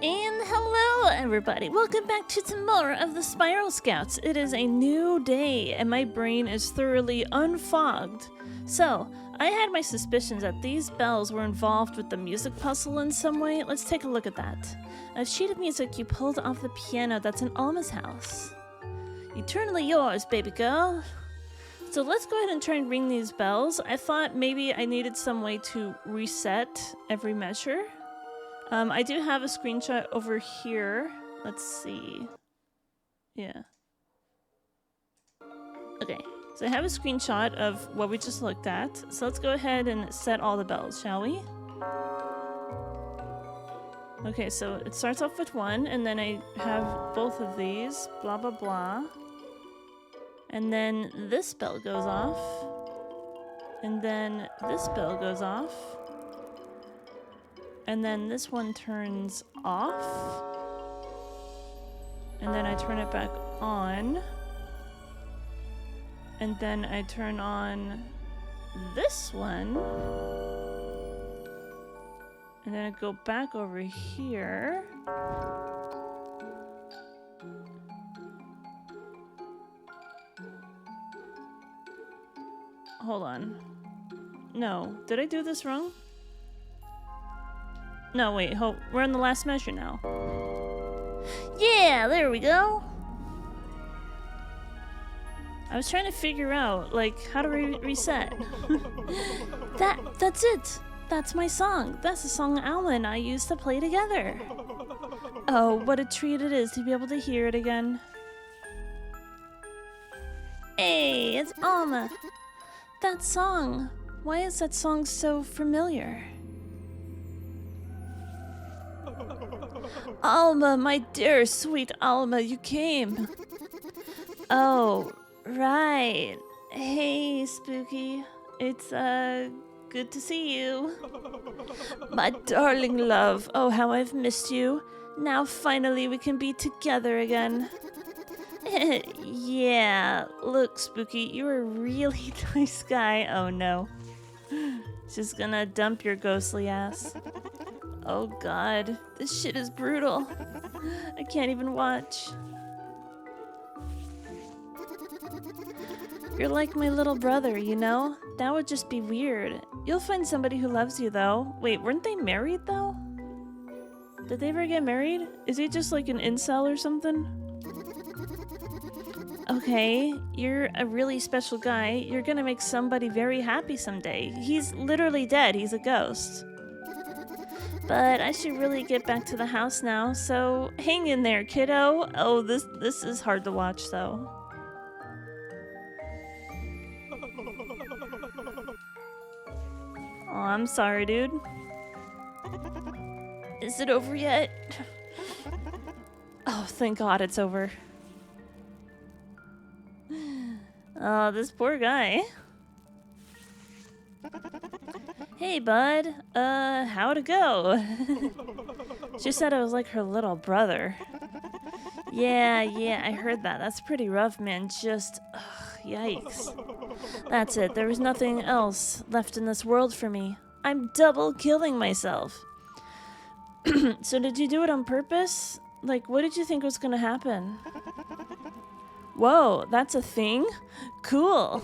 And hello, everybody. Welcome back to some more of the Spiral Scouts. It is a new day, and my brain is thoroughly unfogged. So, I had my suspicions that these bells were involved with the music puzzle in some way. Let's take a look at that. A sheet of music you pulled off the piano that's in Alma's house. Eternally yours, baby girl. So let's go ahead and try and ring these bells. I thought maybe I needed some way to reset every measure. I do have a screenshot over here. Let's see. Yeah. Okay, so I have a screenshot of what we just looked at. So let's go ahead and set all the bells, shall we? Okay, so it starts off with one, and then I have both of these, blah, blah, blah. And then this bell goes off. And then this bell goes off. And then this one turns off. And then I turn it back on. And then I turn on this one. And then I go back over here. Hold on. No, did I do this wrong? No, wait, we're on the last measure now. Yeah, there we go. I was trying to figure out, like, how to reset. That's it. That's my song. That's the song Alma and I used to play together. Oh, what a treat it is to be able to hear it again. Hey, it's Alma. That song. Why is that song so familiar? Alma, my dear sweet Alma, you came. Oh, right. Hey, Spooky. It's, good to see you. My darling love. Oh, how I've missed you. Now finally we can be together again. Yeah, look, Spooky, you're a really nice guy. Oh no. She's gonna dump your ghostly ass. Oh god, this shit is brutal. I can't even watch. You're like my little brother, you know? That would just be weird. You'll find somebody who loves you, though. Wait, weren't they married, though? Did they ever get married? Is he just like an incel or something? Okay, you're a really special guy. You're gonna make somebody very happy someday. He's literally dead. He's a ghost. But I should really get back to the house now, so hang in there, kiddo. Oh, this is hard to watch, though. Oh, I'm sorry, dude. Is it over yet? Oh, thank God it's over. Oh, this poor guy. Hey, bud. How'd it go? She said I was like her little brother. Yeah, I heard that. That's pretty rough, man. Just, yikes. That's it. There was nothing else left in this world for me. I'm double killing myself. So did you do it on purpose? Like, what did you think was gonna happen? Whoa, that's a thing? Cool.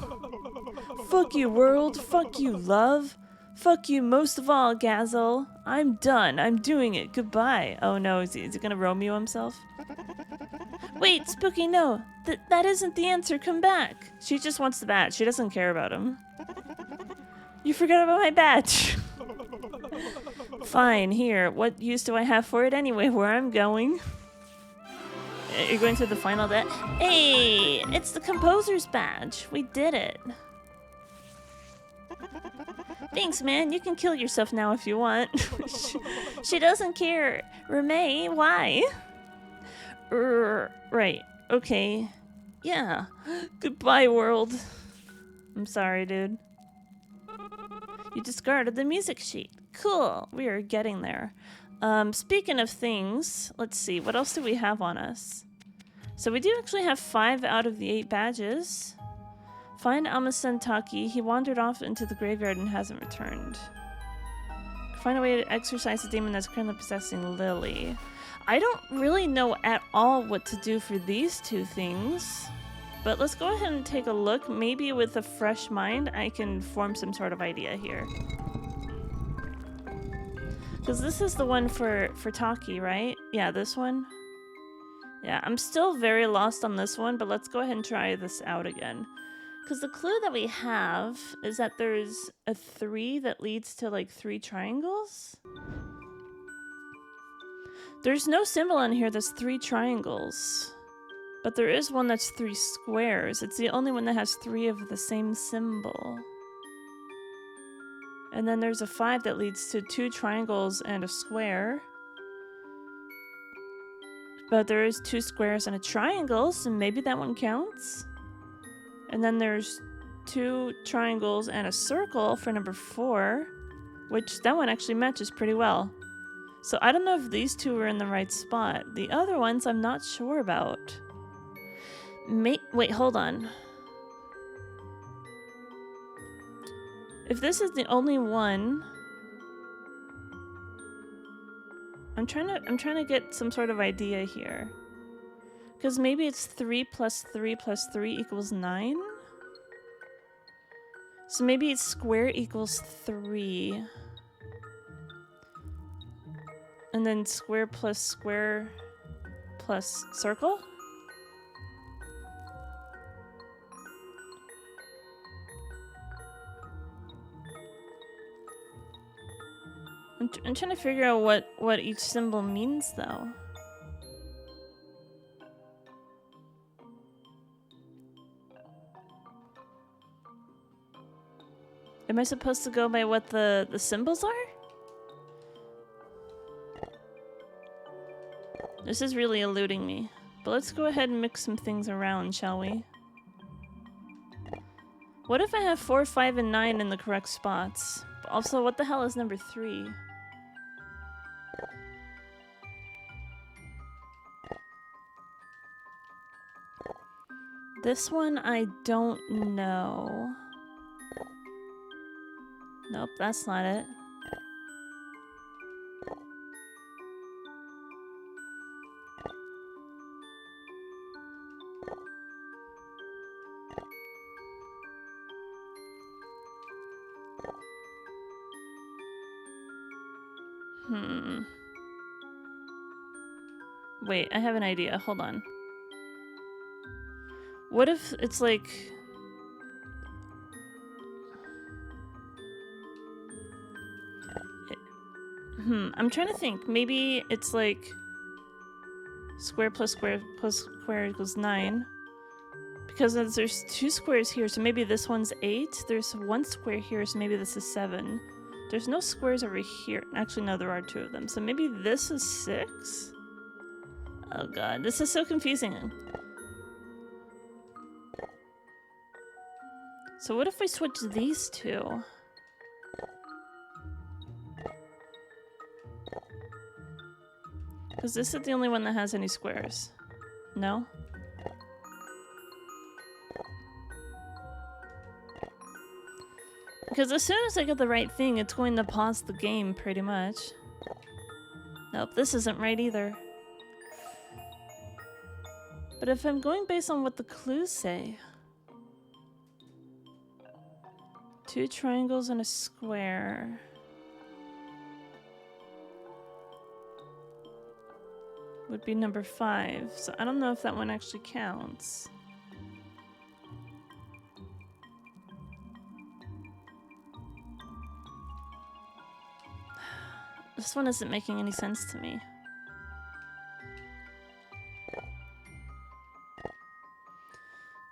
Fuck you, world. Fuck you, love. Fuck you most of all, Gazel. I'm done. I'm doing it. Goodbye. Oh no, is he gonna Romeo himself? Wait, Spooky, no. That isn't the answer. Come back. She just wants the badge. She doesn't care about him. You forgot about my badge. Fine, here. What use do I have for it anyway, where I'm going? You're going to the final day? Hey, it's the composer's badge. We did it. Thanks, man. You can kill yourself now if you want. She doesn't care. Remay, why? Right. Okay. Yeah. Goodbye, world. I'm sorry, dude. You discarded the music sheet. Cool. We are getting there. Speaking of things, let's see. What else do we have on us? So we do actually have 5 out of the 8 badges. Find Amasentaki. He wandered off into the graveyard and hasn't returned. Find a way to exorcise the demon that's currently possessing Lily. I don't really know at all what to do for these two things. But let's go ahead and take a look. Maybe with a fresh mind, I can form some sort of idea here. Because this is the one for Taki, right? Yeah, this one. Yeah, I'm still very lost on this one, but let's go ahead and try this out again. Because the clue that we have is that there's a 3 that leads to like 3 triangles. There's no symbol on here that's 3 triangles. But there is one that's 3 squares. It's the only one that has 3 of the same symbol. And then there's a 5 that leads to 2 triangles and a square. But there is 2 squares and a triangle, so maybe that one counts. And then there's 2 triangles and a circle for number 4, which that one actually matches pretty well. So I don't know if these 2 are in the right spot. The other ones I'm not sure about. Wait, hold on. If this is the only one, I'm trying to get some sort of idea here. Because maybe it's 3 plus 3 plus 3 equals 9? So maybe it's square equals 3. And then square plus circle? I'm trying to figure out what each symbol means, though. Am I supposed to go by what the symbols are? This is really eluding me. But let's go ahead and mix some things around, shall we? What if I have 4, 5, and 9 in the correct spots? Also, what the hell is number 3? This one I don't know. Nope, that's not it. Wait, I have an idea. Hold on. What if it's like... I'm trying to think. Maybe it's like square plus square plus square equals 9. Because there's 2 squares here, so maybe this one's 8. There's 1 square here, so maybe this is 7. There's no squares over here. Actually, no, there are 2 of them. So maybe this is 6? Oh god, this is so confusing. So what if we switch these 2? Because this is the only one that has any squares. No? Because as soon as I get the right thing, it's going to pause the game, pretty much. Nope, this isn't right either. But if I'm going based on what the clues say... 2 triangles and a square... would be number 5, so I don't know if that one actually counts. This one isn't making any sense to me.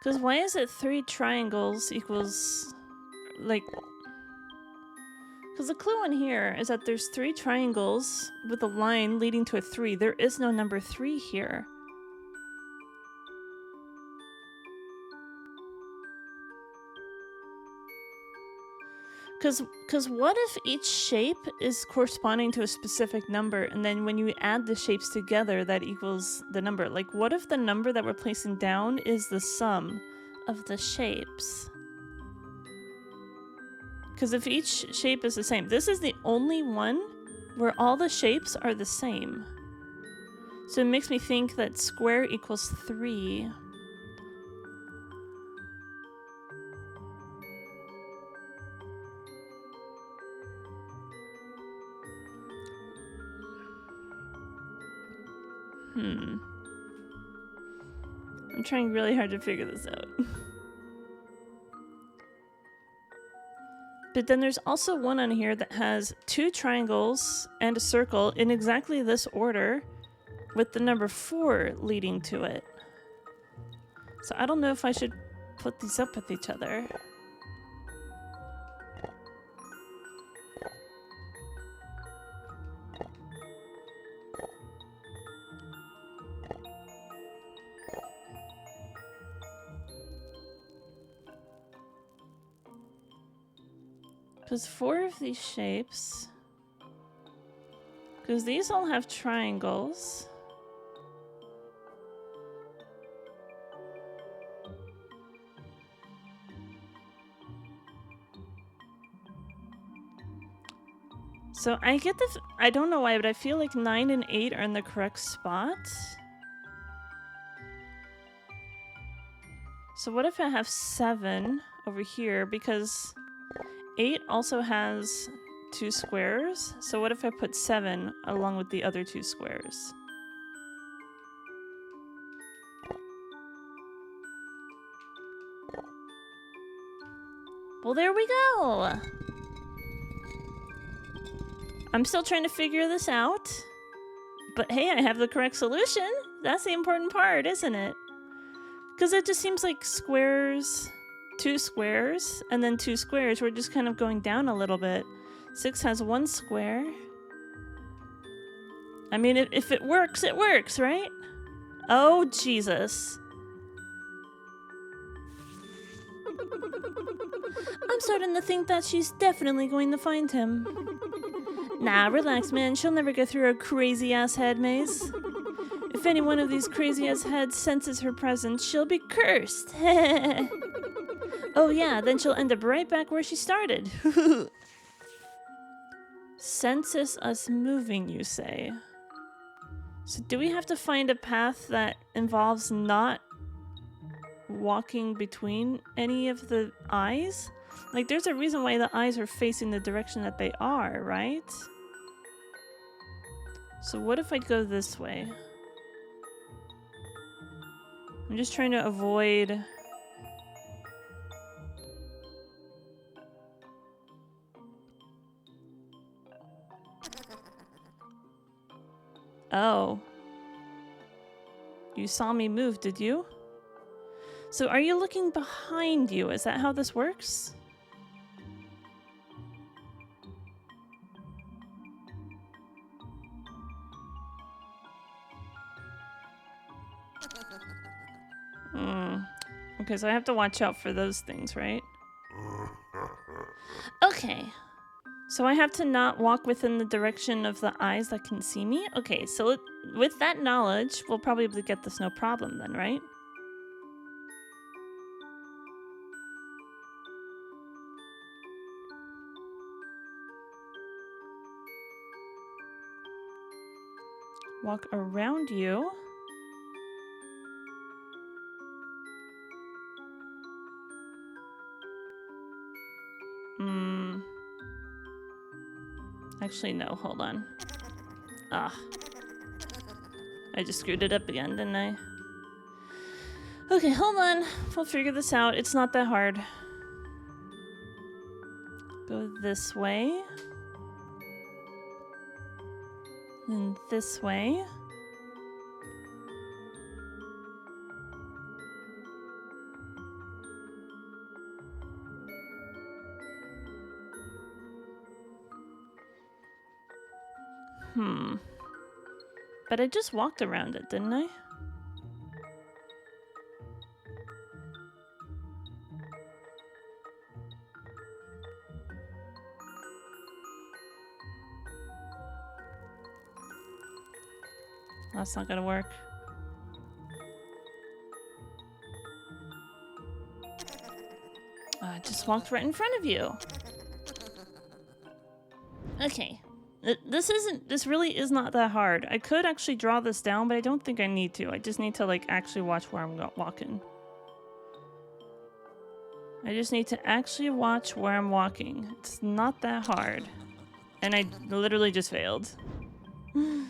Because why is it 3 triangles equals, like... Because the clue in here is that there's 3 triangles with a line leading to a 3. There is no number 3 here. Because what if each shape is corresponding to a specific number, and then when you add the shapes together, that equals the number? Like, what if the number that we're placing down is the sum of the shapes? Because if each shape is the same, this is the only one where all the shapes are the same. So it makes me think that square equals 3. I'm trying really hard to figure this out. But then there's also one on here that has 2 triangles and a circle in exactly this order with the number 4 leading to it. So I don't know if I should put these up with each other. Because 4 of these shapes... Because these all have triangles. So I get this... I don't know why, but I feel like 9 and 8 are in the correct spot. So what if I have 7 over here? Because 8 also has 2 squares. So what if I put 7 along with the other 2 squares? Well, there we go. I'm still trying to figure this out. But hey, I have the correct solution. That's the important part, isn't it? Because it just seems like squares, 2 squares, and then 2 squares. We're just kind of going down a little bit. 6 has 1 square. I mean, if it works, right? Oh, Jesus. I'm starting to think that she's definitely going to find him. Nah, relax, man. She'll never get through her crazy-ass head maze. If any one of these crazy-ass heads senses her presence, she'll be cursed. Oh yeah, then she'll end up right back where she started. Senses us moving, you say? So do we have to find a path that involves not walking between any of the eyes? Like, there's a reason why the eyes are facing the direction that they are, right? So what if I go this way? I'm just trying to avoid... Oh. You saw me move, did you? So are you looking behind you? Is that how this works? Okay, so I have to watch out for those things, right? Okay. So I have to not walk within the direction of the eyes that can see me? Okay, so with that knowledge, we'll probably get this no problem then, right? Walk around you. Actually, no, hold on. Ah. I just screwed it up again, didn't I? Okay, hold on. We'll figure this out. It's not that hard. Go this way. Then this way. But I just walked around it, didn't I? That's not gonna work. I just walked right in front of you. Okay. This really is not that hard. I could actually draw this down, but I don't think I need to. I just need to, like, actually watch where I'm walking. I just need to actually watch where I'm walking. It's not that hard. And I literally just failed. No,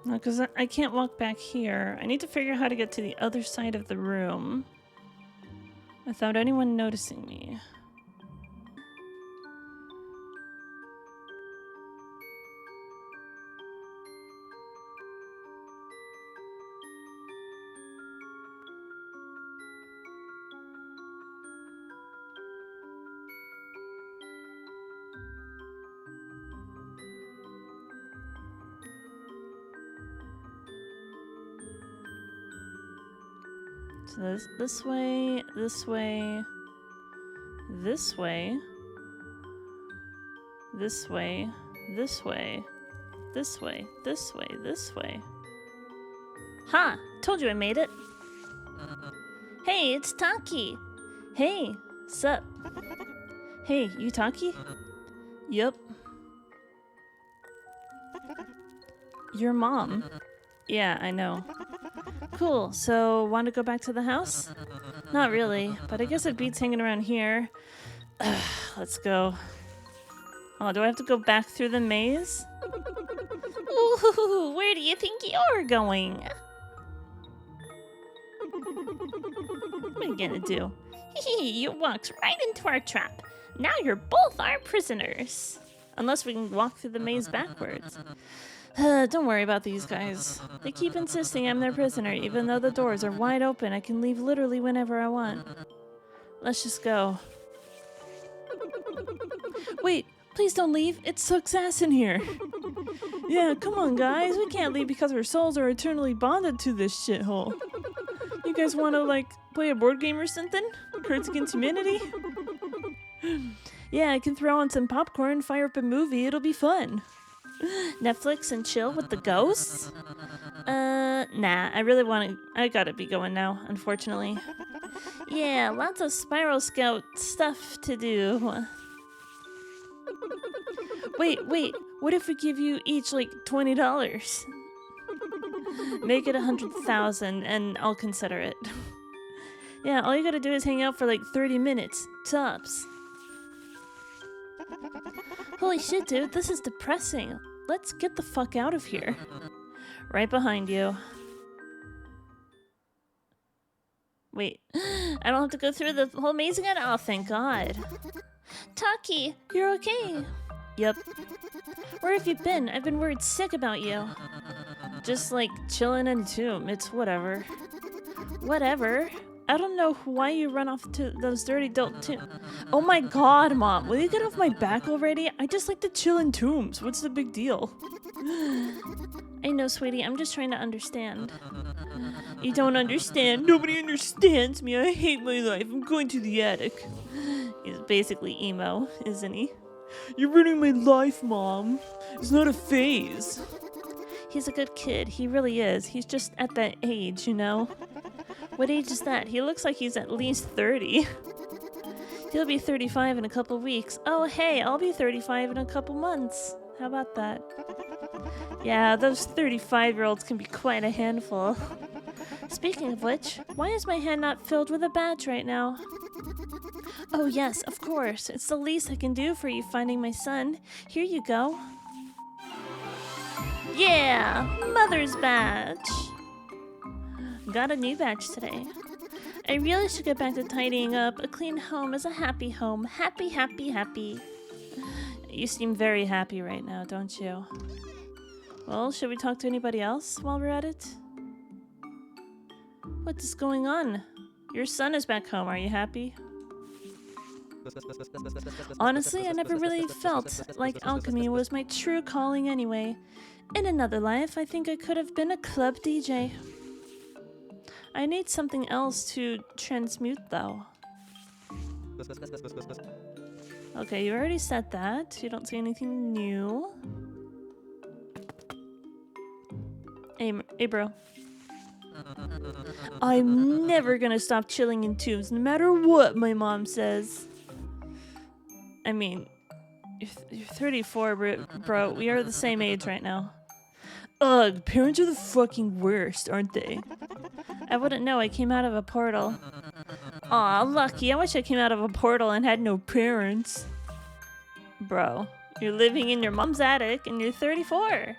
because I can't walk back here. I need to figure out how to get to the other side of the room without anyone noticing me. So this way, this way, this way, this way, this way, this way, this way, this way. Ha! Told you I made it. Hey, it's Taki. Hey, sup? Hey, you Taki? Yup. Your mom. Yeah, I know. Cool, so want to go back to the house? Not really, but I guess it beats hanging around here. Let's go. Oh, do I have to go back through the maze? Ooh, where do you think you're going? What are you gonna do? You walked right into our trap. Now you're both our prisoners. Unless we can walk through the maze backwards. Don't worry about these guys. They keep insisting I'm their prisoner, even though the doors are wide open. I can leave literally whenever I want. Let's just go. Wait, please don't leave. It sucks ass in here. Yeah, come on, guys. We can't leave because our souls are eternally bonded to this shithole. You guys want to, like, play a board game or something? Cards Against Humanity? Yeah, I can throw on some popcorn, fire up a movie. It'll be fun. Netflix and chill with the ghosts? Nah, I gotta be going now, unfortunately. Yeah, lots of Spiral Scout stuff to do. Wait, what if we give you each, like, $20? Make it 100,000 and I'll consider it. Yeah, all you gotta do is hang out for, like, 30 minutes, tops. Holy shit, dude, this is depressing. Let's get the fuck out of here. Right behind you. Wait, I don't have to go through the whole maze again? Oh, thank God. Taki, you're okay. Yep. Where have you been? I've been worried sick about you. Just, like, chilling in a tomb. It's whatever. Whatever? I don't know why you run off to those dirty tombs. Oh my God, Mom. Will you get off my back already? I just like to chill in tombs. What's the big deal? I know, sweetie. I'm just trying to understand. You don't understand? Nobody understands me. I hate my life. I'm going to the attic. He's basically emo, isn't he? You're ruining my life, Mom. It's not a phase. He's a good kid. He really is. He's just at that age, you know? What age is that? He looks like he's at least 30. He'll be 35 in a couple weeks. Oh, hey, I'll be 35 in a couple months. How about that? Yeah, those 35-year-olds can be quite a handful. Speaking of which, why is my hand not filled with a badge right now? Oh yes, of course. It's the least I can do for you finding my son. Here you go. Yeah, Mother's badge. Got a new badge today. I really should get back to tidying up. A clean home is a happy home. Happy, happy, happy. You seem very happy right now, don't you? Well, should we talk to anybody else while we're at it? What is going on? Your son is back home. Are you happy? Honestly, I never really felt like alchemy was my true calling anyway. In another life, I think I could have been a club DJ. I need something else to transmute, though. Okay, you already said that. You don't see anything new. Hey, bro. I'm never gonna stop chilling in tubes, no matter what my mom says. I mean, You're 34, bro. We are the same age right now. Ugh, parents are the fucking worst, aren't they? I wouldn't know. I came out of a portal. Aw, lucky. I wish I came out of a portal and had no parents. Bro, you're living in your mom's attic and you're 34.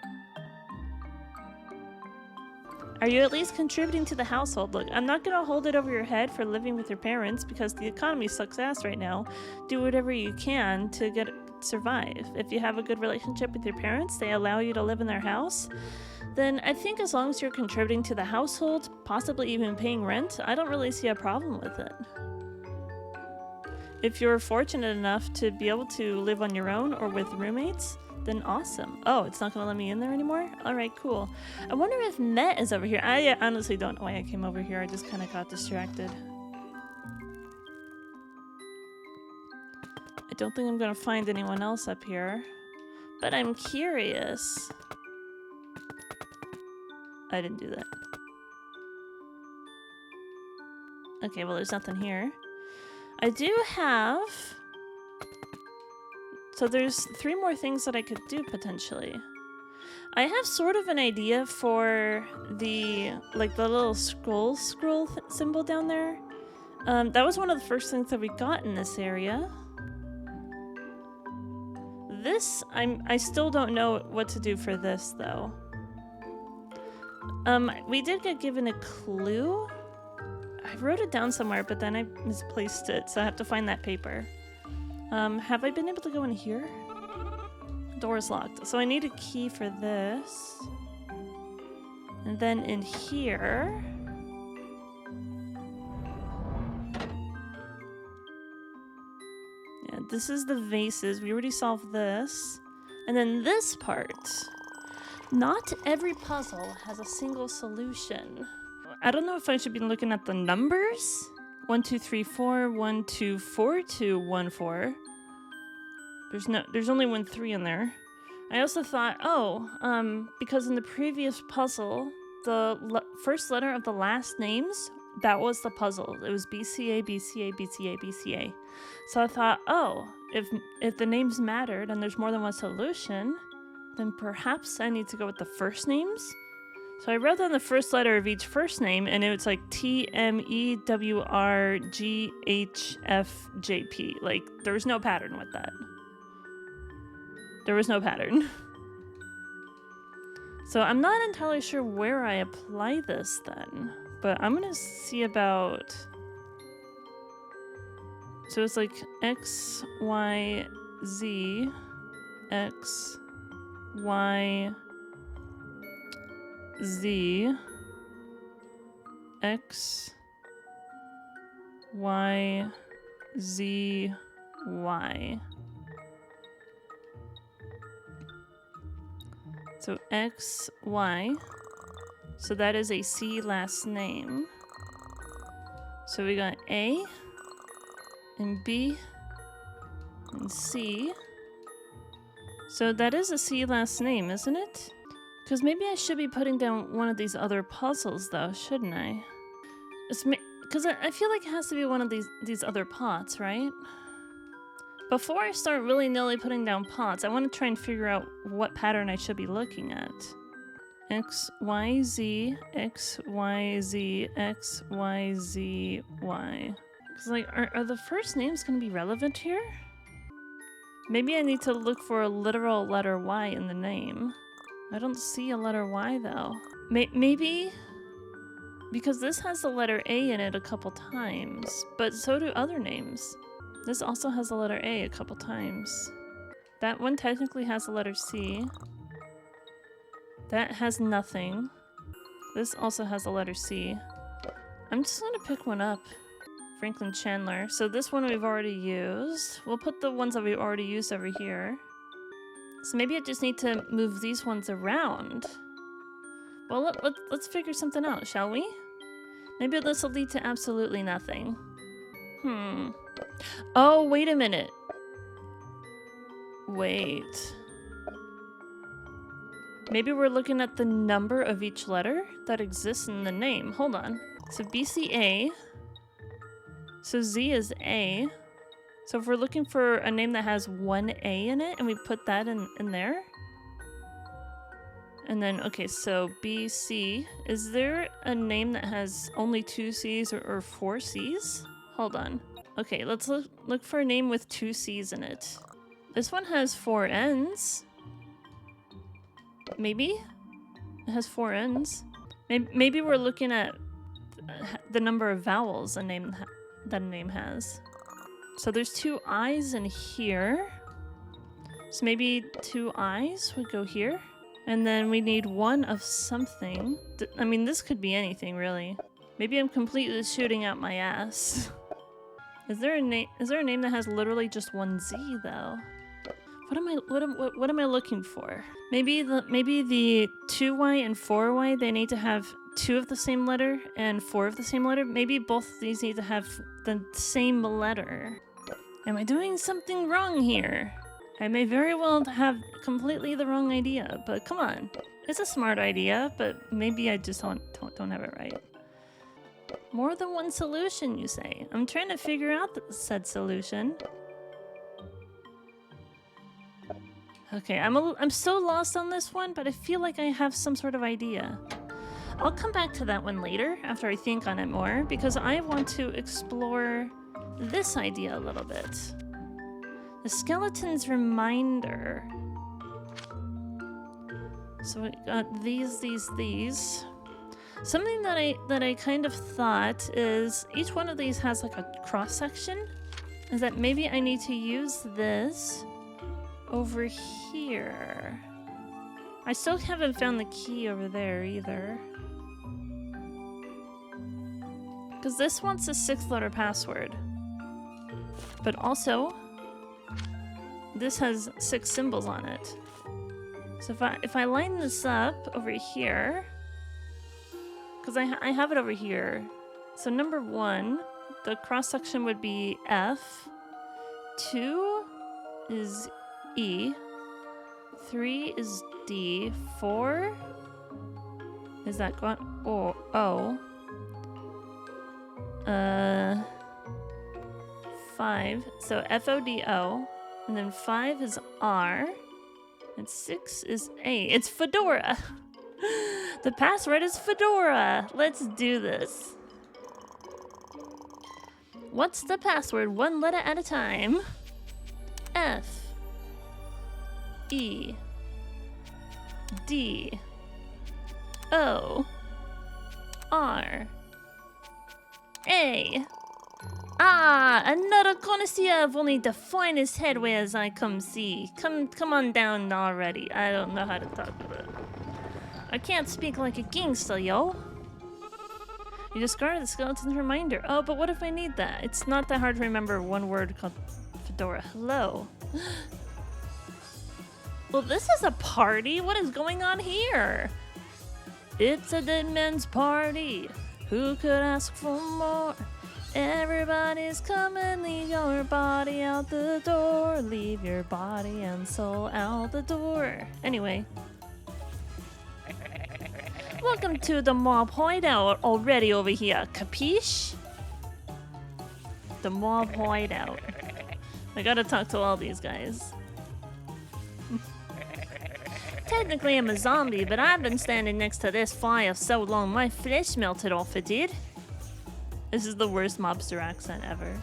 Are you at least contributing to the household? Look, I'm not gonna hold it over your head for living with your parents because the economy sucks ass right now. Do whatever you can to survive. If you have a good relationship with your parents, they allow you to live in their house, then I think as long as you're contributing to the household, possibly even paying rent, I don't really see a problem with it. If you're fortunate enough to be able to live on your own or with roommates, then awesome. Oh, it's not gonna let me in there anymore? Alright, cool. I wonder if Met is over here. I honestly don't know why I came over here. I just kind of got distracted. I don't think I'm gonna find anyone else up here, but I'm curious. I didn't do that. Okay, well, there's nothing here. I do have... So there's 3 more things that I could do, potentially. I have sort of an idea for the, like, the little scroll symbol down there. That was one of the first things that we got in this area. This, I still don't know what to do for this, though. We did get given a clue. I wrote it down somewhere, but then I misplaced it, so I have to find that paper. Have I been able to go in here? Door's locked. So I need a key for this. And then in here... Yeah, this is the vases. We already solved this. And then this part. Not every puzzle has a single solution. I don't know if I should be looking at the numbers. 1, 2, 3, 4, 1, 2, 4, 2, 1, 4. There's only 1 3 in there. I also thought, because in the previous puzzle, the first letter of the last names, that was the puzzle. It was BCA, BCA, BCA, BCA. So I thought, if the names mattered and there's more than one solution, then perhaps I need to go with the first names. So I wrote down the first letter of each first name, and it was like TMEWRGHFJP. Like, there was no pattern with that. There was no pattern. So I'm not entirely sure where I apply this then, but I'm gonna see about... So it's like X, Y, Z, X, Y, Z, X, Y, Z, Y. So X, Y. So that is a C last name. So we got A and B and C. So that is a C last name, isn't it? Because maybe I should be putting down one of these other puzzles, though, shouldn't I? Because I feel like it has to be one of these other pots, right? Before I start willy-nilly putting down pots, I want to try and figure out what pattern I should be looking at. X, Y, Z, X, Y, Z, X, Y, Z, Y. Because, like, are the first names going to be relevant here? Maybe I need to look for a literal letter Y in the name. I don't see a letter Y, though. Maybe... Because this has the letter A in it a couple times, but so do other names. This also has the letter A a couple times. That one technically has the letter C. That has nothing. This also has the letter C. I'm just gonna pick one up. Franklin Chandler. So this one we've already used. We'll put the ones that we've already used over here. So maybe I just need to move these ones around. Well, let's figure something out, shall we? Maybe this will lead to absolutely nothing. Oh, wait a minute. Wait. Maybe we're looking at the number of each letter that exists in the name. Hold on. So BCA. So Z is A. So if we're looking for a name that has one A in it, and we put that in there. And then, okay, so B, C. Is there a name that has only 2 C's or 4 C's? Hold on. Okay, let's look for a name with 2 C's in it. This one has 4 N's. Maybe? It has 4 N's. Maybe we're looking at the number of vowels that a name has. So there's 2 I's in here. So maybe 2 I's would go here. And then we need 1 of something. I mean, this could be anything, really. Maybe I'm completely shooting out my ass. Is there a name that has literally just 1 Z, though? What am I looking for? Maybe the 2Y and 4Y, they need to have 2 of the same letter and 4 of the same letter. Maybe both of these need to have the same letter. Am I doing something wrong here? I may very well have completely the wrong idea, but come on. It's a smart idea, but maybe I just don't have it right. More than one solution, you say? I'm trying to figure out said solution. Okay, I'm so lost on this one, but I feel like I have some sort of idea. I'll come back to that one later after I think on it more, because I want to explore this idea a little bit. The skeleton's reminder. So we got these. Something that I kind of thought is each one of these has like a cross section. Is that maybe I need to use this over here. I still haven't found the key over there either. Because this wants a 6-letter password. But also, this has 6 symbols on it. So if I line this up over here, because I have it over here. So number 1, the cross section would be F. 2 is E. 3 is D. 4 is that going? Oh, O. 5. So FODO. And then 5 is R. And 6 is A. It's Fedora. The password is Fedora. Let's do this. What's the password? 1 letter at a time. F. E. D. O. R. A. Ah, another connoisseur of only the finest headwears I come see. Come on down already. I don't know how to talk about it. I can't speak like a gangster, yo. You discarded the skeleton's reminder. Oh, but what if I need that? It's not that hard to remember one word called Fedora. Hello. Well, this is a party. What is going on here? It's a dead man's party. Who could ask for more? Everybody's coming, leave your body out the door. Leave your body and soul out the door. Anyway. Welcome to the mob hideout already over here, capiche? The mob hideout. I gotta talk to all these guys. Technically I'm a zombie, but I've been standing next to this fire so long my flesh melted off it did. This is the worst mobster accent ever.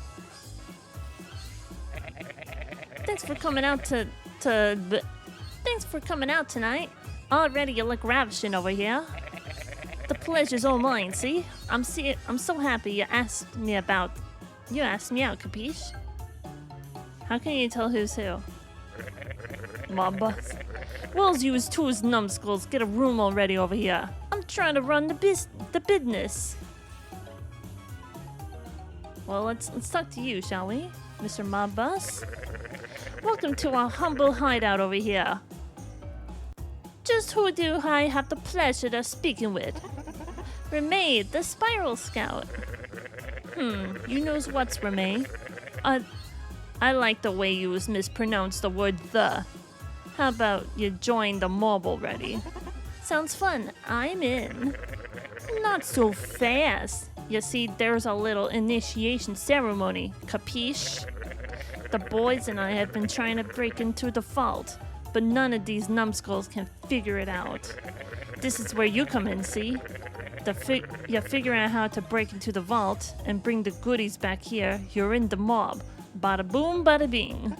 Thanks for coming out Thanks for coming out tonight. Already you look ravishing over here. The pleasure's all mine, see? I'm so happy you asked me out, capiche? How can you tell who's who? Mob boss. Will's use two's numbskulls. Get a room already over here. I'm trying to run the business. Well, let's talk to you, shall we, Mr. Mob Boss? Welcome to our humble hideout over here. Just who do I have the pleasure of speaking with? Remade, the Spiral Scout. You knows what's Remade? I like the way you mispronounce the word the. How about you join the mob already? Sounds fun. I'm in. Not so fast. You see, there's a little initiation ceremony, capiche? The boys and I have been trying to break into the vault, but none of these numbskulls can figure it out. This is where you come in, see? You're figuring out how to break into the vault and bring the goodies back here. You're in the mob. Bada boom, bada bing.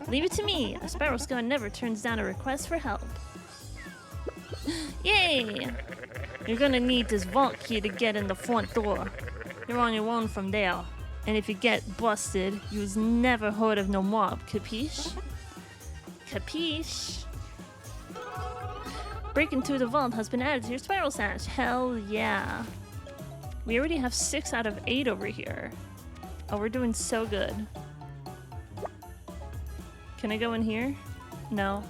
Leave it to me. A Spiral Scout never turns down a request for help. Yay! You're gonna need this vault key to get in the front door. You're on your own from there. And if you get busted, you's never heard of no mob, capiche? Capiche? Break into the vault has been added to your spiral sash. Hell yeah. We already have 6 out of 8 over here. Oh, we're doing so good. Can I go in here? No.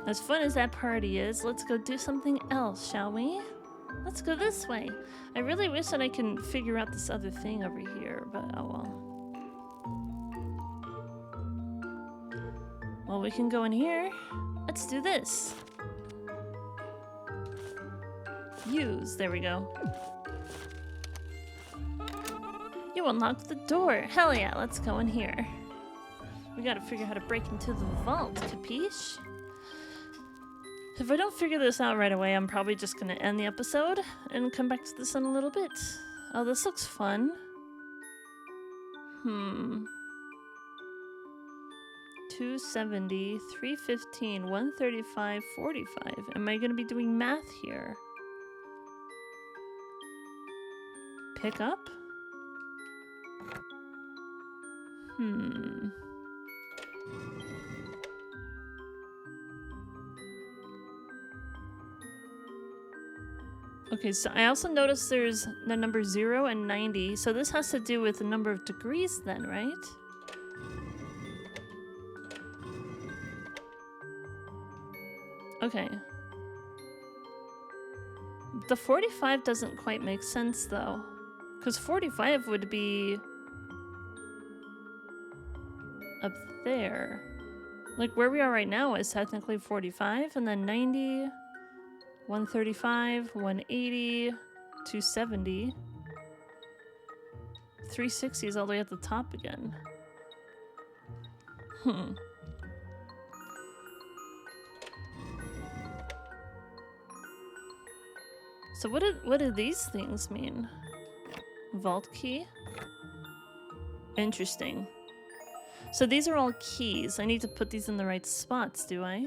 As fun as that party is, let's go do something else, shall we? Let's go this way. I really wish that I can figure out this other thing over here, but oh well. Well, we can go in here. Let's do this. Use. There we go. You unlocked the door. Hell yeah, let's go in here. We gotta figure out how to break into the vault, capiche? If I don't figure this out right away, I'm probably just gonna end the episode and come back to this in a little bit. Oh, this looks fun. 270, 315, 135, 45. Am I gonna be doing math here? Pick up? Okay, so I also noticed there's the number 0 and 90, so this has to do with the number of degrees then, right? Okay. The 45 doesn't quite make sense though, because 45 would be up there. Like where we are right now is technically 45, and then 90, 135, 180, 270. 360 is all the way at the top again. So what do these things mean? Vault key? Interesting. So these are all keys. I need to put these in the right spots, do I?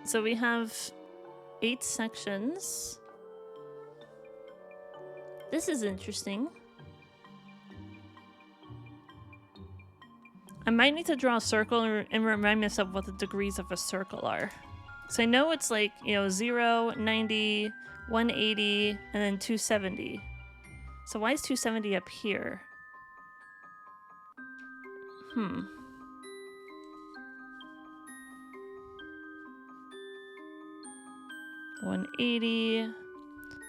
So we have 8 sections. This is interesting. I might need to draw a circle and remind myself what the degrees of a circle are. So I know it's like, 0, 90, 180, and then 270. So why is 270 up here? 180,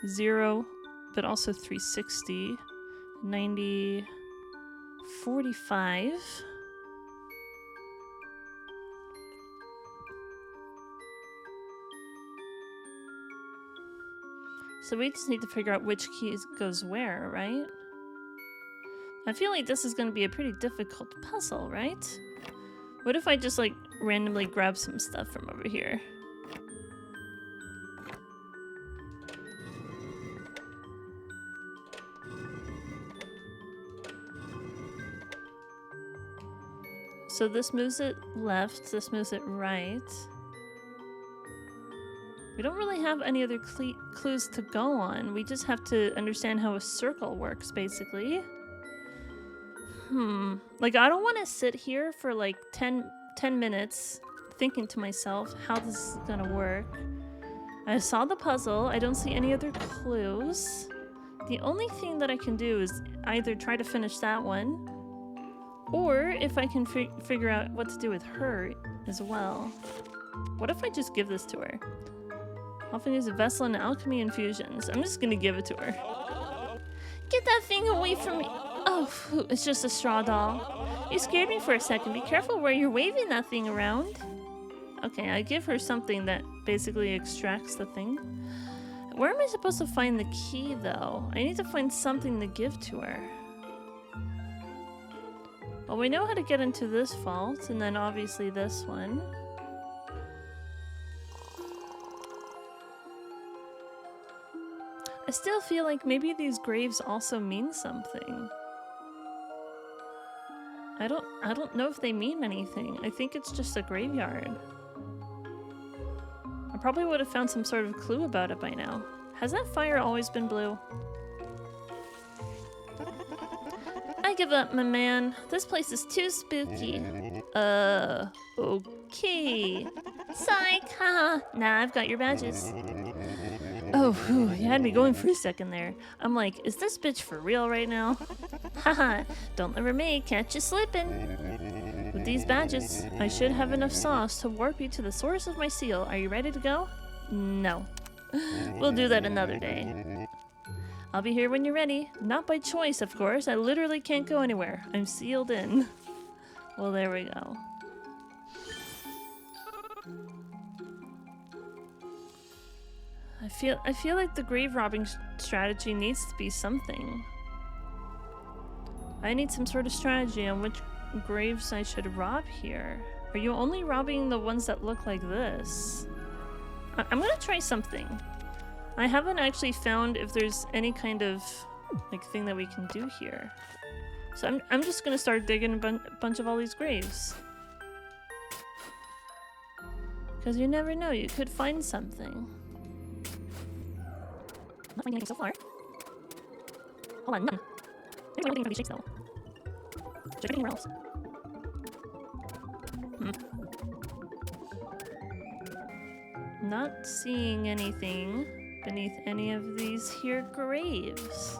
0, but also 360, 90, 45. So we just need to figure out which key goes where, right? I feel like this is going to be a pretty difficult puzzle, right? What if I just like randomly grab some stuff from over here? So this moves it left, this moves it right. We don't really have any other clues to go on. We just have to understand how a circle works, basically. Like, I don't want to sit here for like 10 minutes thinking to myself how this is gonna work. I saw the puzzle. I don't see any other clues. The only thing that I can do is either try to finish that one, or if I can figure out what to do with her as well. What if I just give this to her? Often use a vessel in alchemy infusions. I'm just gonna give it to her. Get that thing away from me! Oh, it's just a straw doll. You scared me for a second. Be careful where you're waving that thing around. Okay, I give her something that basically extracts the thing. Where am I supposed to find the key, though? I need to find something to give to her. Well, we know how to get into this vault, and then obviously this one. I still feel like maybe these graves also mean something. I don't know if they mean anything. I think it's just a graveyard. I probably would have found some sort of clue about it by now. Has that fire always been blue? I give up, my man. This place is too spooky. Okay. Psych, haha. Nah, I've got your badges. Oh, whew, you had me going for a second there. I'm like, is this bitch for real right now? Haha, don't let me catch you slipping. With these badges, I should have enough sauce to warp you to the source of my seal. Are you ready to go? No. We'll do that another day. I'll be here when you're ready. Not by choice, of course. I literally can't go anywhere. I'm sealed in. Well, there we go. I feel like the grave robbing strategy needs to be something. I need some sort of strategy on which graves I should rob here. Are you only robbing the ones that look like this? I'm gonna try something. I haven't actually found if there's any kind of like thing that we can do here. So I'm just gonna start digging a bunch of all these graves. Because you never know, you could find something. Not finding anything so far. Hold on, none. Maybe I'm looking for these shapes though. Check anywhere else. Not seeing anything beneath any of these here graves.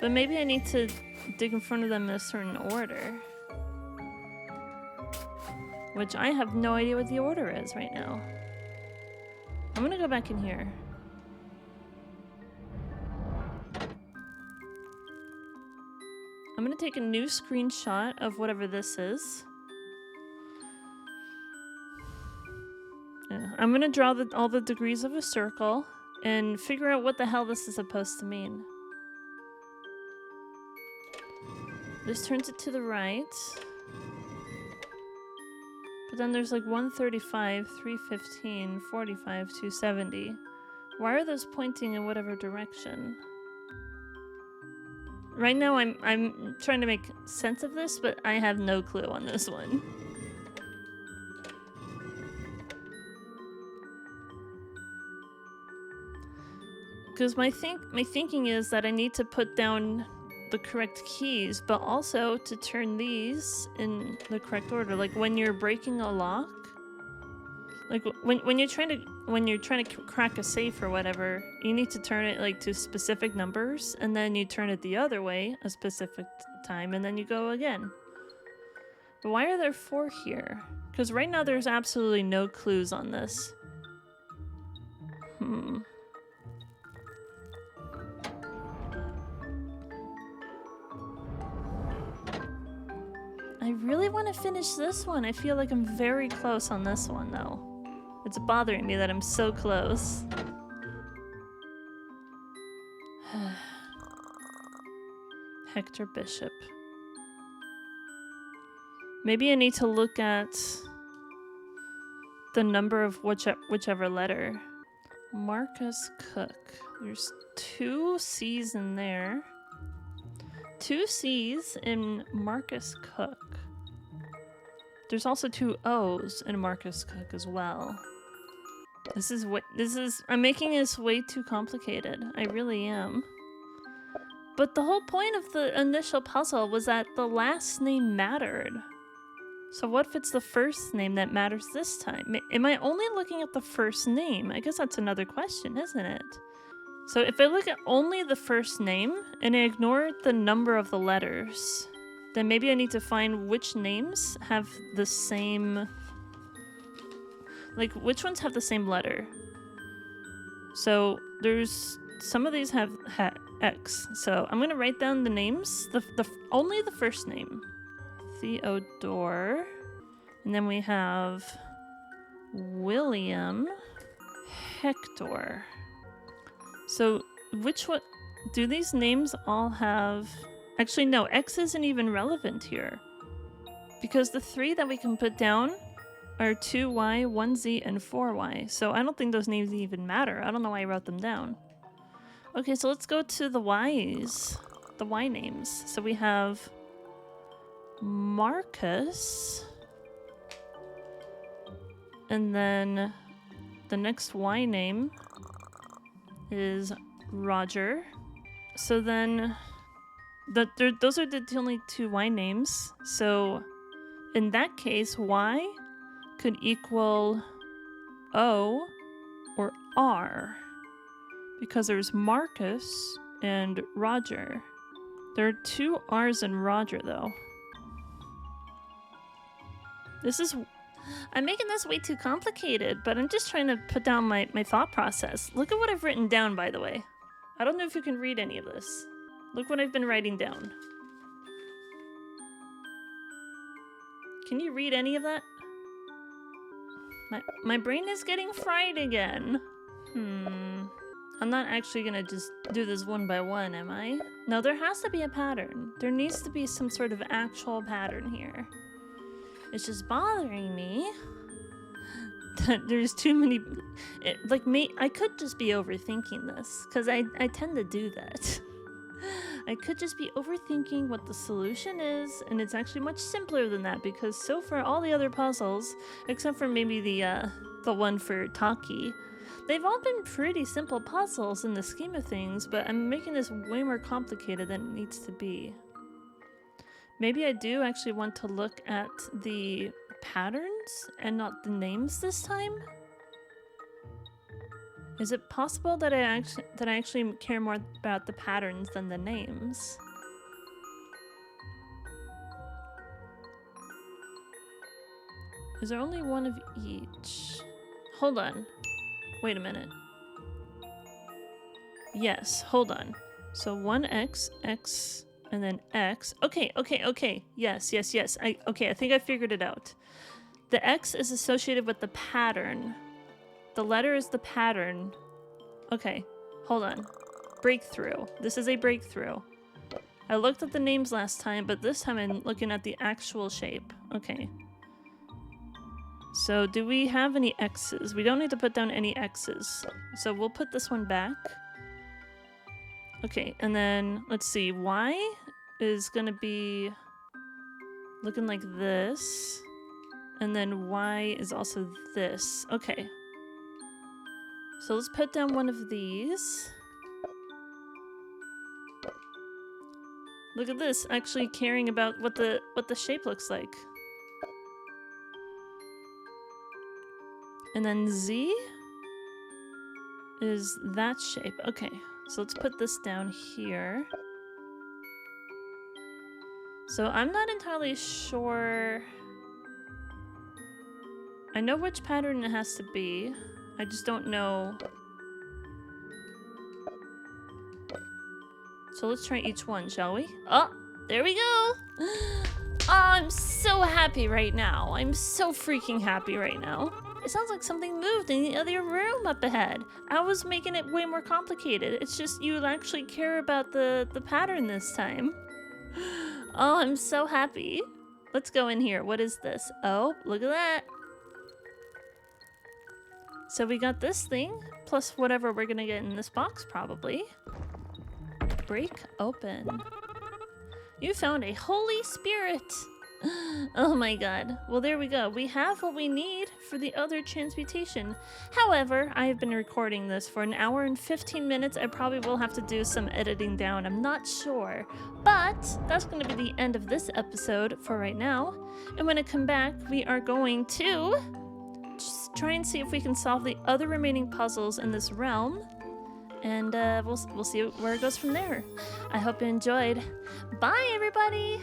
But maybe I need to dig in front of them in a certain order. Which I have no idea what the order is right now. I'm gonna go back in here. I'm gonna take a new screenshot of whatever this is. Yeah, I'm gonna draw all the degrees of a circle and figure out what the hell this is supposed to mean. This turns it to the right. But then there's like 135, 315, 45, 270. Why are those pointing in whatever direction? Right now I'm trying to make sense of this, but I have no clue on this one. Because my thinking is that I need to put down the correct keys, but also to turn these in the correct order. Like when you're breaking a lock, like when you're trying to crack a safe or whatever, you need to turn it like to specific numbers, and then you turn it the other way a specific time, and then you go again. But why are there 4 here? Because right now there's absolutely no clues on this. I really want to finish this one. I feel like I'm very close on this one, though. It's bothering me that I'm so close. Hector Bishop. Maybe I need to look at the number of whichever letter. Marcus Cook. There's 2 C's in there. 2 C's in Marcus Cook. There's also 2 O's in Marcus Cook as well. I'm making this way too complicated. I really am. But the whole point of the initial puzzle was that the last name mattered. So what if it's the first name that matters this time? Am I only looking at the first name? I guess that's another question, isn't it? So if I look at only the first name and I ignore the number of the letters, then maybe I need to find which names have the same... Like, which ones have the same letter? So there's... Some of these have X. So I'm going to write down the names. Only the first name. Theodore. And then we have William. Hector. So which one? Do these names all have... Actually, no, X isn't even relevant here. Because the 3 that we can put down are 2Y, 1Z, and 4Y. So I don't think those names even matter. I don't know why I wrote them down. Okay, so let's go to the Y's. The Y names. So we have Marcus. And then the next Y name is Roger. So then those are the only 2 Y names. So in that case, Y could equal O or R, because there's Marcus and Roger. There are 2 R's in Roger, though. I'm making this way too complicated, but I'm just trying to put down my thought process. Look at what I've written down, by the way. I don't know if you can read any of this. Look what I've been writing down. Can you read any of that? My brain is getting fried again. I'm not actually gonna just do this one by one, am I? No, there has to be a pattern. There needs to be some sort of actual pattern here. It's just bothering me that there's too many... I could just be overthinking this, because I tend to do that. I could just be overthinking what the solution is, and it's actually much simpler than that, because so far all the other puzzles, except for maybe the one for Taki, they've all been pretty simple puzzles in the scheme of things, but I'm making this way more complicated than it needs to be. Maybe I do actually want to look at the patterns and not the names this time? Is it possible that I actually care more about the patterns than the names? Is there only one of each? Hold on. Wait a minute. Yes, hold on. So 1x, x, and then x. Okay. Yes. I think I figured it out. The x is associated with the pattern. The letter is the pattern. Okay, hold on. Breakthrough. This is a breakthrough. I looked at the names last time, but this time I'm looking at the actual shape. Okay. So do we have any X's? We don't need to put down any X's. So we'll put this one back. Okay, and then let's see. Y is gonna be looking like this. And then Y is also this. Okay. So let's put down one of these. Look at this, actually caring about what the shape looks like. And then Z is that shape. Okay, so let's put this down here. So I'm not entirely sure. I know which pattern it has to be. I just don't know. So let's try each one, shall we? Oh, there we go. Oh, I'm so happy right now. I'm so freaking happy right now. It sounds like something moved in the other room up ahead. I was making it way more complicated. It's just you actually care about the pattern this time. Oh, I'm so happy. Let's go in here. What is this? Oh, look at that. So we got this thing, plus whatever we're gonna get in this box, probably. Break open. You found a Holy Spirit! Oh my god. Well, there we go. We have what we need for the other transmutation. However, I have been recording this for 1 hour and 15 minutes. I probably will have to do some editing down. I'm not sure. But that's going to be the end of this episode for right now. And when I come back, we are going to just try and see if we can solve the other remaining puzzles in this realm. And we'll see where it goes from there. I hope you enjoyed. Bye, everybody!